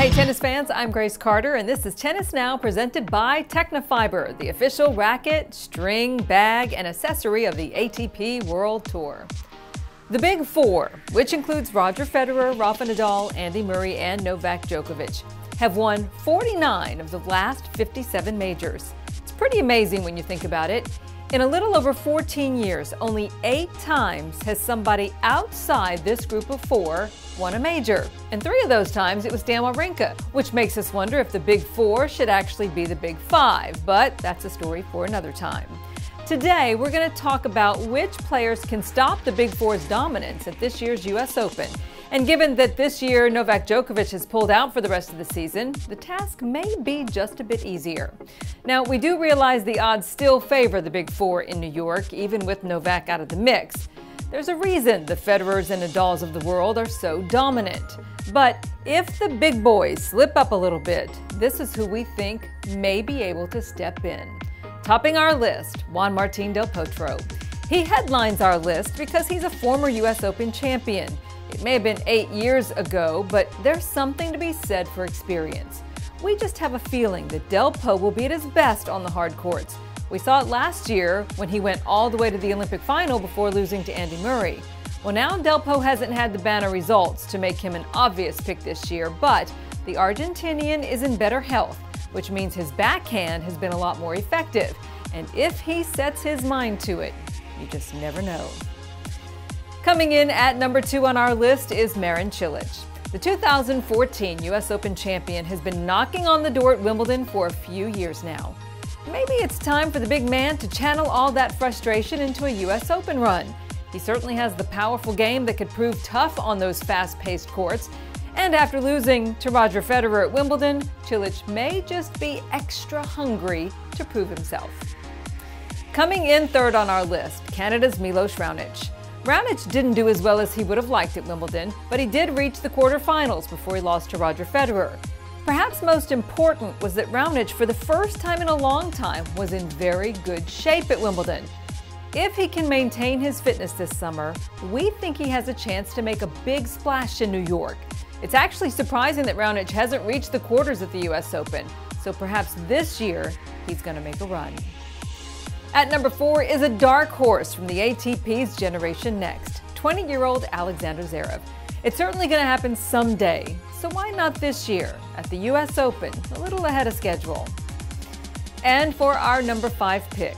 Hey tennis fans, I'm Grace Carter and this is Tennis Now presented by Technofiber, the official racket, string, bag, and accessory of the ATP World Tour. The Big Four, which includes Roger Federer, Rafa Nadal, Andy Murray, and Novak Djokovic, have won 49 of the last 57 majors. It's pretty amazing when you think about it. In a little over 14 years, only 8 times has somebody outside this group of 4 won a major. And 3 of those times it was Dan Wawrinka, which makes us wonder if the Big Four should actually be the Big Five, but that's a story for another time. Today, we're going to talk about which players can stop the Big Four's dominance at this year's U.S. Open. And given that this year Novak Djokovic has pulled out for the rest of the season, the task may be just a bit easier. Now, we do realize the odds still favor the Big Four in New York, even with Novak out of the mix. There's a reason the Federers and Nadals of the world are so dominant. But if the big boys slip up a little bit, this is who we think may be able to step in. Topping our list, Juan Martín del Potro. He headlines our list because he's a former U.S. Open champion. It may have been 8 years ago, but there's something to be said for experience. We just have a feeling that Del Po will be at his best on the hard courts. We saw it last year when he went all the way to the Olympic final before losing to Andy Murray. Well, now Del Po hasn't had the banner results to make him an obvious pick this year, but the Argentinian is in better health, which means his backhand has been a lot more effective. And if he sets his mind to it, you just never know. Coming in at number 2 on our list is Marin Cilic. The 2014 U.S. Open champion has been knocking on the door at Wimbledon for a few years now. Maybe it's time for the big man to channel all that frustration into a U.S. Open run. He certainly has the powerful game that could prove tough on those fast-paced courts. And after losing to Roger Federer at Wimbledon, Cilic may just be extra hungry to prove himself. Coming in third on our list, Canada's Milos Raonic. Raonic didn't do as well as he would have liked at Wimbledon, but he did reach the quarterfinals before he lost to Roger Federer. Perhaps most important was that Raonic, for the first time in a long time, was in very good shape at Wimbledon. If he can maintain his fitness this summer, we think he has a chance to make a big splash in New York. It's actually surprising that Raonic hasn't reached the quarters at the U.S. Open, so perhaps this year he's going to make a run. At number 4 is a dark horse from the ATP's Generation Next, 20-year-old Alexander Zverev. It's certainly going to happen someday, so why not this year at the U.S. Open, a little ahead of schedule? And for our number 5 pick,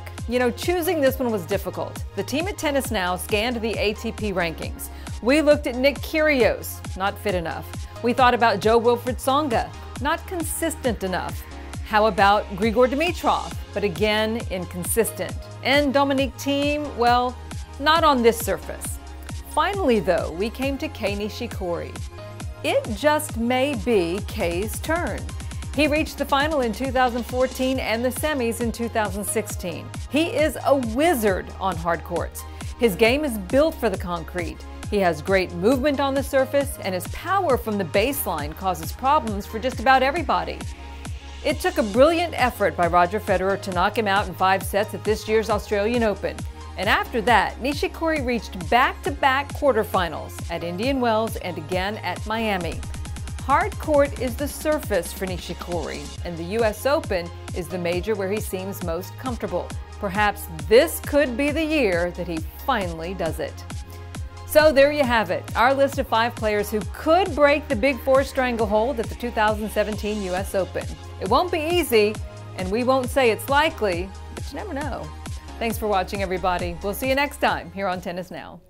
choosing this one was difficult. The team at Tennis Now scanned the ATP rankings. We looked at Nick Kyrgios, not fit enough. We thought about Jo-Wilfried Tsonga, not consistent enough. How about Grigor Dimitrov, but again, inconsistent. And Dominic Thiem, well, not on this surface. Finally, though, we came to Kei Nishikori. It just may be Kei's turn. He reached the final in 2014 and the semis in 2016. He is a wizard on hard courts. His game is built for the concrete. He has great movement on the surface, and his power from the baseline causes problems for just about everybody. It took a brilliant effort by Roger Federer to knock him out in 5 sets at this year's Australian Open. And after that, Nishikori reached back-to-back quarterfinals at Indian Wells and again at Miami. Hard court is the surface for Nishikori, and the U.S. Open is the major where he seems most comfortable. Perhaps this could be the year that he finally does it. So there you have it, our list of 5 players who could break the Big Four stranglehold at the 2017 U.S. Open. It won't be easy, and we won't say it's likely, but you never know. Thanks for watching, everybody. We'll see you next time here on Tennis Now.